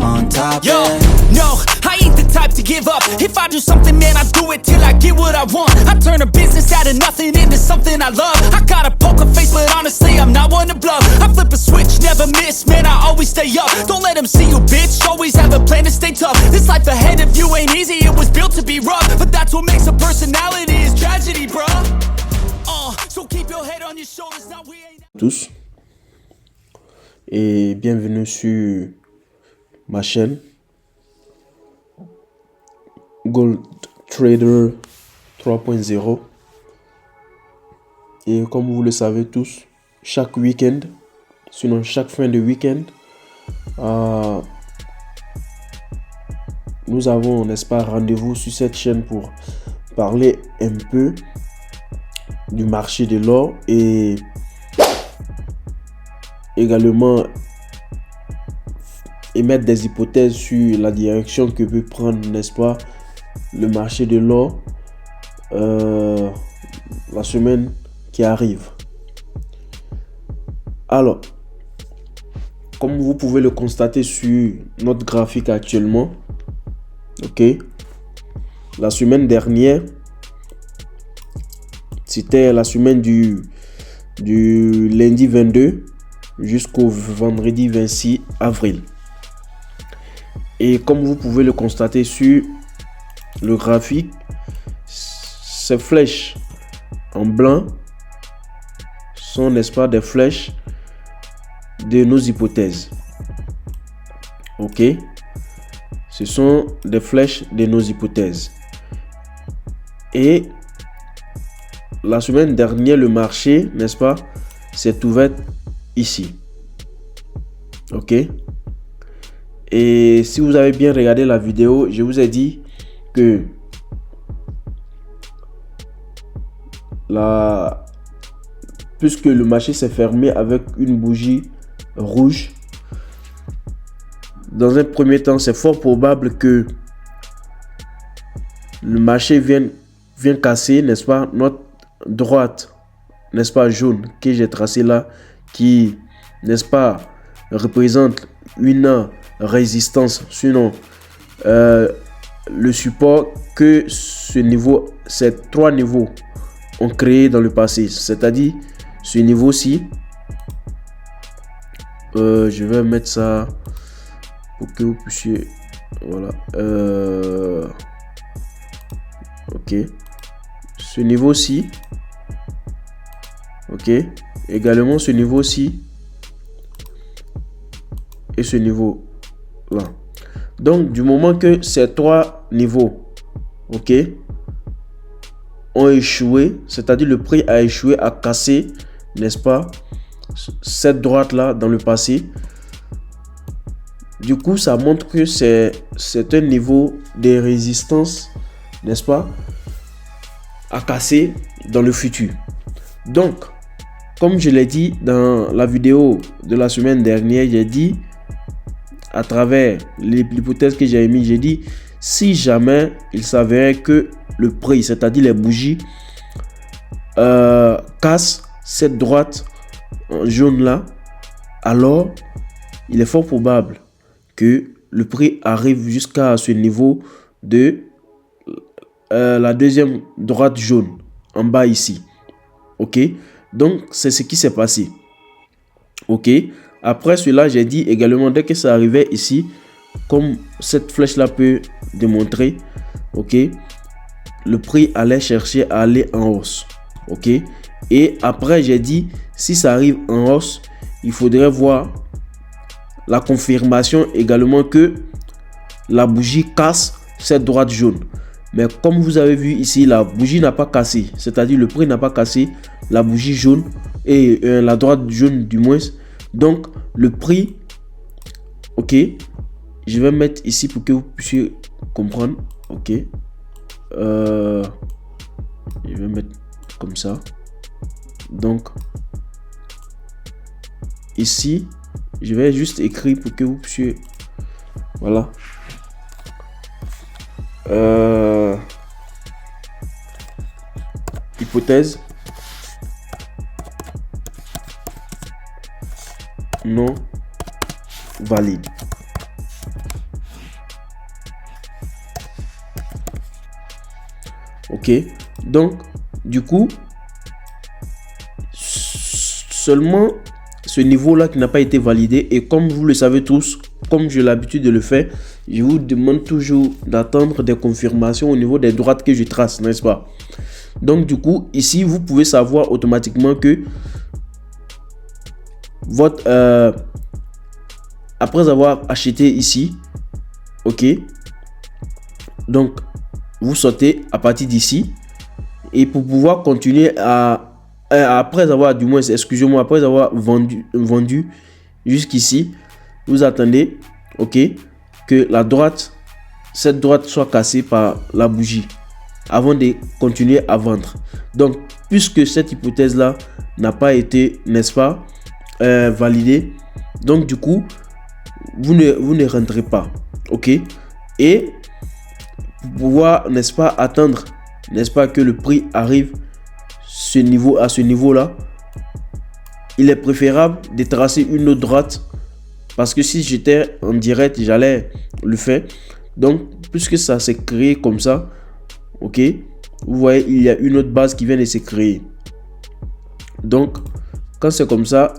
on top. Yo, Yeah. no, I ain't the type to give up. If I do something, man, I do it till I get what I want. I turn a business out of nothing into something I love. I got a poker face, but honestly, I'm not one to bluff. I flip a switch, never miss, man, I always stay up. Don't let them see you, bitch, always have a plan to stay tough. This life ahead of you ain't easy, it was built to be rough. But that's what makes a personality, is tragedy, bruh. So keep your head on your shoulders, now we ain't... Tous et bienvenue sur ma chaîne Gold Trader 3.0. Et comme vous le savez tous, chaque week-end, sinon chaque fin de week-end, nous avons, n'est-ce pas, rendez-vous sur cette chaîne pour parler un peu du marché de l'or et également émettre des hypothèses sur la direction que peut prendre, n'est-ce pas, le marché de l'or la semaine qui arrive. Alors, comme vous pouvez le constater sur notre graphique actuellement, ok, la semaine dernière, c'était la semaine du lundi 22 jusqu'au vendredi 26 avril. Et comme vous pouvez le constater sur le graphique, ces flèches en blanc sont, n'est-ce pas, des flèches de nos hypothèses. Ok, ce sont des flèches de nos hypothèses. Et la semaine dernière, le marché, n'est-ce pas, s'est ouvert ici. Ok. Et si vous avez bien regardé la vidéo, je vous ai dit que puisque le marché s'est fermé avec une bougie rouge, dans un premier temps, c'est fort probable que le marché vienne casser, n'est-ce pas, notre droite, n'est-ce pas, jaune que j'ai tracé là, qui, n'est-ce pas, représente une résistance, sinon le support que ces trois niveaux ont créé dans le passé, c'est-à-dire ce niveau-ci. Je vais mettre ça pour que vous puissiez, voilà, ok, ce niveau-ci, ok, également ce niveau-ci et ce niveau là. Donc du moment que ces trois niveaux, ok, ont échoué, c'est-à-dire le prix a échoué à casser, n'est-ce pas, cette droite là dans le passé, du coup ça montre que c'est un niveau de résistance, n'est-ce pas, à casser dans le futur. Donc comme je l'ai dit dans la vidéo de la semaine dernière, j'ai dit, à travers l'hypothèse que j'ai émise, j'ai dit, si jamais il s'avérait que le prix, c'est-à-dire les bougies, casse cette droite jaune là, alors il est fort probable que le prix arrive jusqu'à ce niveau de la deuxième droite jaune en bas ici. Ok, donc c'est ce qui s'est passé. Ok, après cela, j'ai dit également, dès que ça arrivait ici, comme cette flèche là peut démontrer, ok, le prix allait chercher à aller en hausse. Ok, et après j'ai dit, si ça arrive en hausse, il faudrait voir la confirmation également que la bougie casse cette droite jaune. Mais comme vous avez vu ici, la bougie n'a pas cassé, c'est-à-dire le prix n'a pas cassé la bougie jaune et la droite jaune du moins. Donc le prix, ok, je vais mettre ici pour que vous puissiez comprendre. Ok, je vais mettre comme ça. Donc ici je vais juste écrire pour que vous puissiez, voilà, hypothèse non valide. Ok, donc du coup, seulement ce niveau-là qui n'a pas été validé. Et comme vous le savez tous, comme j'ai l'habitude de le faire, je vous demande toujours d'attendre des confirmations au niveau des droites que je trace, n'est-ce pas? Donc du coup, ici, vous pouvez savoir automatiquement que votre après avoir acheté ici, ok, donc vous sortez à partir d'ici, et pour pouvoir continuer après avoir, du moins, excusez-moi, après avoir vendu jusqu'ici, vous attendez, ok, que cette droite soit cassée par la bougie avant de continuer à vendre. Donc, puisque cette hypothèse là n'a pas été, n'est-ce pas, validée, donc du coup, vous ne rentrez pas, ok. Et pour pouvoir, n'est-ce pas, attendre, n'est-ce pas, que le prix arrive à ce niveau là, il est préférable de tracer une autre droite, parce que si j'étais en direct, j'allais le faire. Donc puisque ça s'est créé comme ça, ok, vous voyez, il y a une autre base qui vient de se créer. Donc quand c'est comme ça,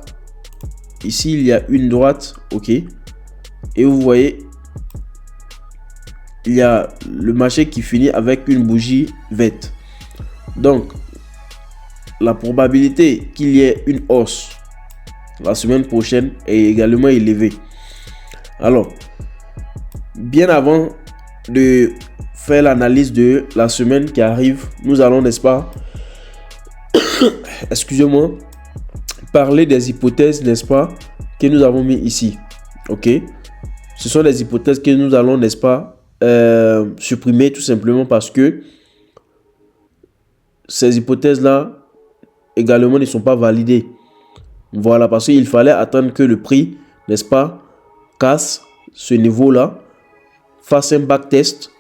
ici il y a une droite, ok, et vous voyez, il y a le marché qui finit avec une bougie verte. Donc la probabilité qu'il y ait une hausse la semaine prochaine est également élevée. Alors, bien avant de faire l'analyse de la semaine qui arrive, nous allons, n'est-ce pas, excusez-moi, parler des hypothèses, n'est-ce pas, que nous avons mis ici. Ok, ce sont des hypothèses que nous allons, n'est-ce pas, supprimer, tout simplement parce que ces hypothèses-là également ne sont pas validées. Voilà, parce qu'il fallait attendre que le prix, n'est-ce pas, casse ce niveau-là, fasse un backtest,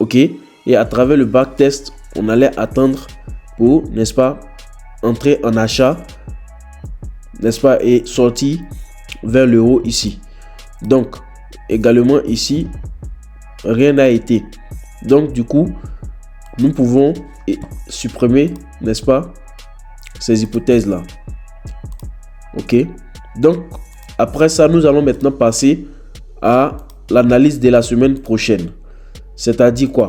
ok, et à travers le backtest, on allait attendre pour, n'est-ce pas, entrer en achat, n'est-ce pas, et sortir vers le haut ici. Donc, également ici, rien n'a été. Donc, du coup, nous pouvons supprimer, n'est-ce pas, ces hypothèses-là. Ok, donc après ça, nous allons maintenant passer à l'analyse de la semaine prochaine. C'est-à-dire quoi?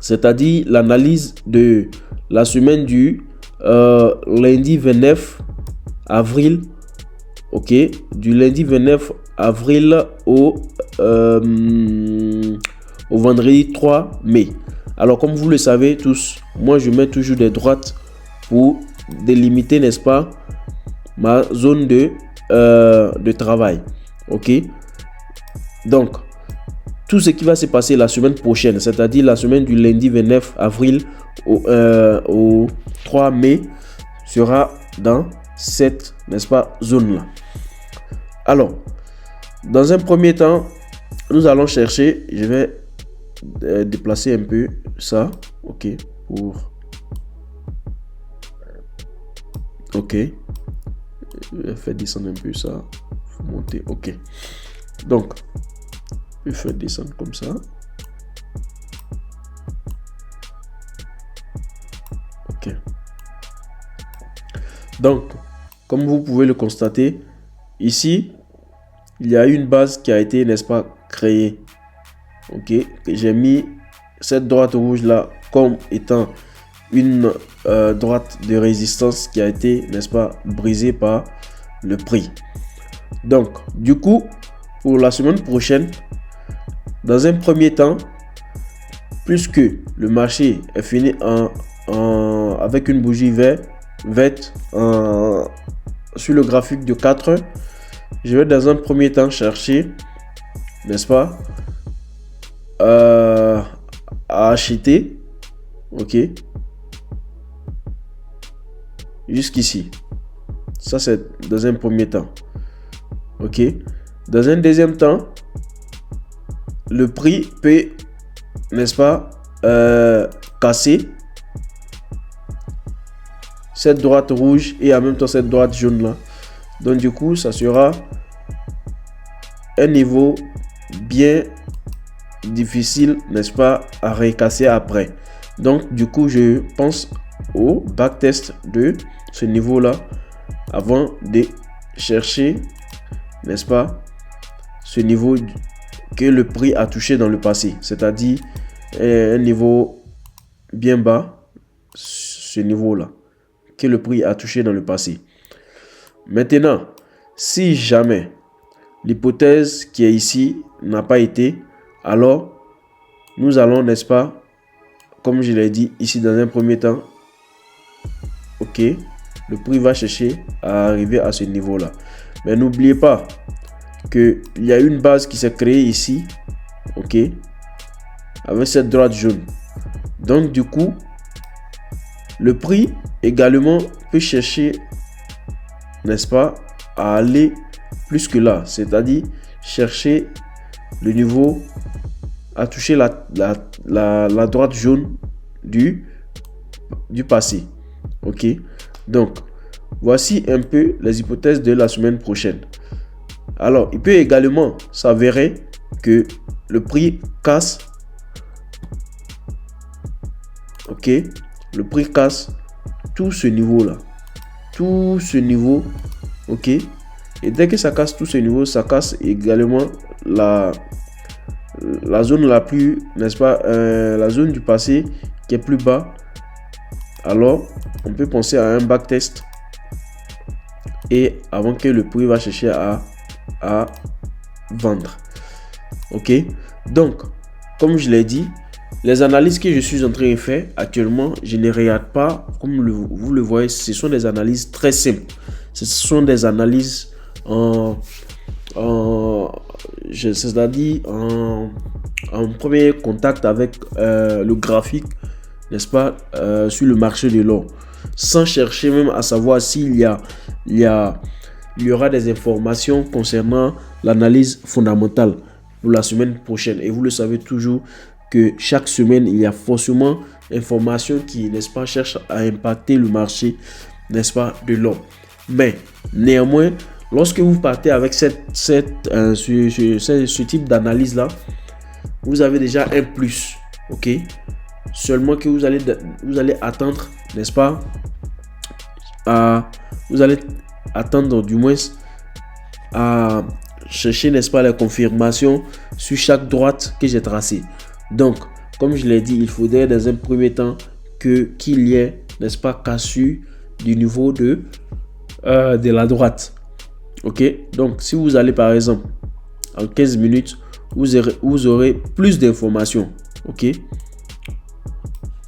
C'est-à-dire l'analyse de la semaine du lundi 29 avril. Ok, du lundi 29 avril au vendredi 3 mai. Alors, comme vous le savez tous, moi je mets toujours des droites pour délimiter, n'est-ce pas, ma zone de travail. Ok, donc tout ce qui va se passer la semaine prochaine, c'est-à-dire la semaine du lundi 29 avril au 3 mai, sera dans cette, n'est-ce pas, zone là. Alors, dans un premier temps, nous allons chercher, je vais déplacer un peu ça, ok, pour, ok, je vais faire descendre un peu ça, monter, ok, donc je vais faire descendre comme ça, ok. Donc comme vous pouvez le constater ici, il y a une base qui a été, n'est-ce pas, créée, ok, que j'ai mis cette droite rouge là comme étant une droite de résistance qui a été, n'est-ce pas, brisée par le prix. Donc du coup, pour la semaine prochaine, dans un premier temps, puisque le marché est fini avec une bougie verte sur le graphique de 4 heures, je vais dans un premier temps chercher, n'est-ce pas, à acheter, ok, jusqu'ici. Ça c'est dans un premier temps, ok. Dans un deuxième temps, le prix peut, n'est-ce pas, casser cette droite rouge et en même temps cette droite jaune là. Donc du coup, ça sera un niveau bien difficile, n'est-ce pas, à recasser après. Donc du coup, je pense au backtest de ce niveau-là avant de chercher, n'est-ce pas, ce niveau que le prix a touché dans le passé, c'est-à-dire un niveau bien bas, ce niveau-là que le prix a touché dans le passé. Maintenant, si jamais l'hypothèse qui est ici n'a pas été, alors nous allons, n'est-ce pas, comme je l'ai dit ici dans un premier temps, ok, le prix va chercher à arriver à ce niveau-là. Mais n'oubliez pas qu'il y a une base qui s'est créée ici, ok, avec cette droite jaune. Donc du coup, le prix également peut chercher, n'est-ce pas, à aller plus que là, c'est-à-dire chercher le niveau à toucher la droite jaune du passé. Ok, donc voici un peu les hypothèses de la semaine prochaine. Alors, il peut également s'avérer que le prix casse. Ok, le prix casse tout ce niveau-là. Tout ce niveau. Ok. Et dès que ça casse tout ce niveau, ça casse également la zone la plus, n'est-ce pas, la zone du passé qui est plus bas. Alors, on peut penser à un backtest. Et avant que le prix va chercher à vendre. Ok. Donc, comme je l'ai dit, les analyses que je suis en train de faire actuellement, je ne regarde pas, comme vous le voyez, ce sont des analyses très simples. Ce sont des analyses c'est-à-dire en premier contact avec le graphique, n'est-ce pas, sur le marché de l'or, sans chercher même à savoir s'il y aura des informations concernant l'analyse fondamentale pour la semaine prochaine. Et vous le savez toujours que chaque semaine, il y a forcément informations qui, n'est-ce pas, cherchent à impacter le marché, n'est-ce pas, de l'or. Mais néanmoins, lorsque vous partez avec ce type d'analyse-là, vous avez déjà un plus, ok? Seulement que vous allez attendre, n'est-ce pas, vous allez attendre du moins à chercher, n'est-ce pas, la confirmation sur chaque droite que j'ai tracée. Donc, comme je l'ai dit, il faudrait dans un premier temps qu'il y ait, n'est-ce pas, cassure du niveau de la droite. Ok, donc si vous allez par exemple en 15 minutes, vous aurez plus d'informations. Ok,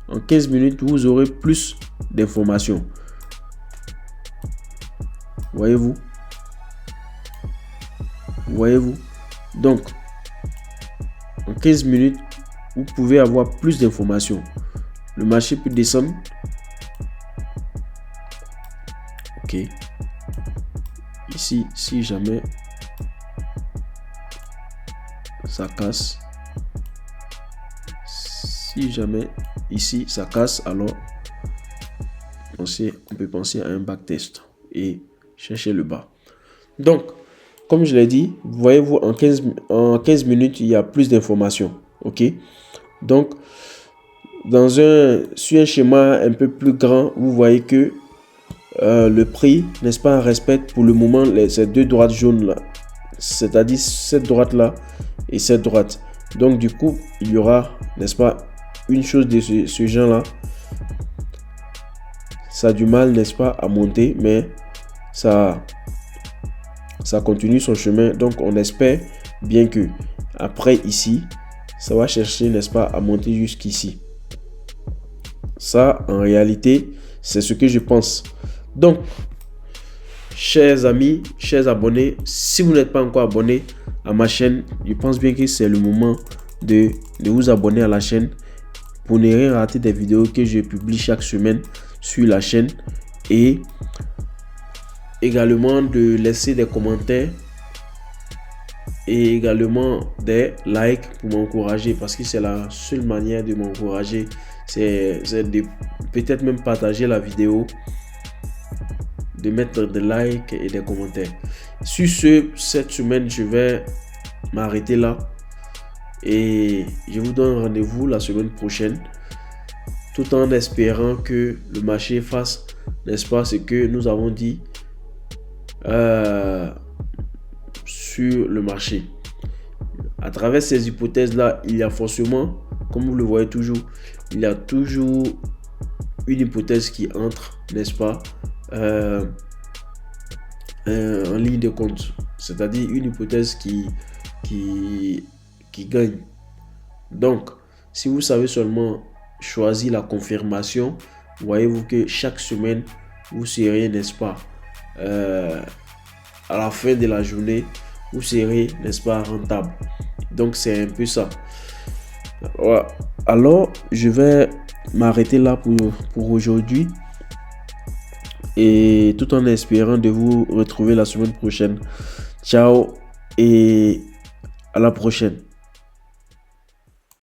en 15 minutes, vous aurez plus d'informations. Voyez-vous? Donc, en 15 minutes, vous pouvez avoir plus d'informations. Le marché peut descendre. Ok. Ici, si jamais ça casse, ici ça casse, alors on peut penser à un backtest et chercher le bas. Donc, comme je l'ai dit, voyez-vous, en 15 minutes, il y a plus d'informations. Ok. Donc, sur un schéma un peu plus grand, vous voyez que le prix, n'est-ce pas, respecte pour le moment ces deux droites jaunes là, c'est-à-dire cette droite là et cette droite. Donc du coup, il y aura, n'est-ce pas, une chose de ce genre là, ça a du mal, n'est-ce pas, à monter, mais ça continue son chemin. Donc on espère bien que après ici, ça va chercher, n'est-ce pas, à monter jusqu'ici. Ça, en réalité, c'est ce que je pense. Donc, chers amis, chers abonnés, si vous n'êtes pas encore abonné à ma chaîne, je pense bien que c'est le moment de vous abonner à la chaîne pour ne rien rater des vidéos que je publie chaque semaine sur la chaîne, et également de laisser des commentaires et également des likes pour m'encourager, parce que c'est la seule manière de m'encourager, c'est de peut-être même partager la vidéo, de mettre des likes et des commentaires. Sur cette semaine, je vais m'arrêter là et je vous donne rendez-vous la semaine prochaine tout en espérant que le marché fasse, n'est-ce pas, ce que nous avons dit sur le marché. À travers ces hypothèses-là, il y a forcément, comme vous le voyez toujours, il y a toujours une hypothèse qui entre, n'est-ce pas, en ligne de compte. C'est-à-dire une hypothèse qui gagne. Donc, si vous savez seulement choisir la confirmation, voyez-vous que chaque semaine, vous serez, n'est-ce pas, à la fin de la journée, vous serez, n'est-ce pas, rentable. Donc, c'est un peu ça. Voilà. Alors, je vais m'arrêter là pour aujourd'hui. Et tout en espérant de vous retrouver la semaine prochaine. Ciao et à la prochaine.